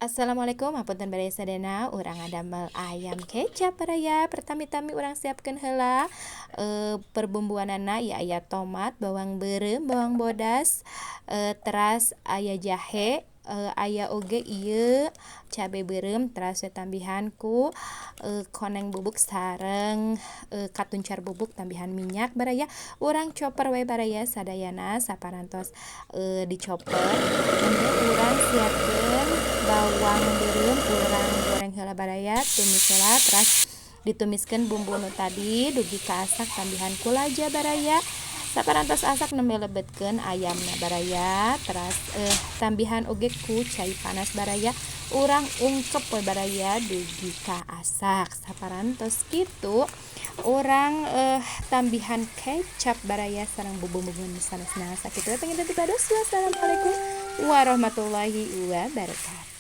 Assalamualaikum, hapunten bade sadana, urang ngadamel ayam kecap baraya. Pertami-tami urang siapkeun heula perbumbuanana ya aya tomat, bawang beureum, bawang bodas, teras aya jahe, aya oge ieu cabe beureum, teras we tambihan ku koneng bubuk sareng katuncar bubuk tambihan minyak baraya. Urang coper we baraya sadayana saparantos dicoper. Kemudian urang siapkeun bawang beureum, urang goreng heula baraya, tumis heula teras ditumiskeun bumbu nu tadi dugi kaasak tambihan ku laja baraya. Saparantos asak nembe lebetkeun ayamna baraya, teras tambihan oge ku cai panas baraya. Urang ungkep we baraya dugi kaasak. Saparantos kitu urang tambihan kecap baraya sareng bumbu-bumbu sanesna sakitu. Pengen dipados. Wassalamualaikum warahmatullahi wabarakatuh.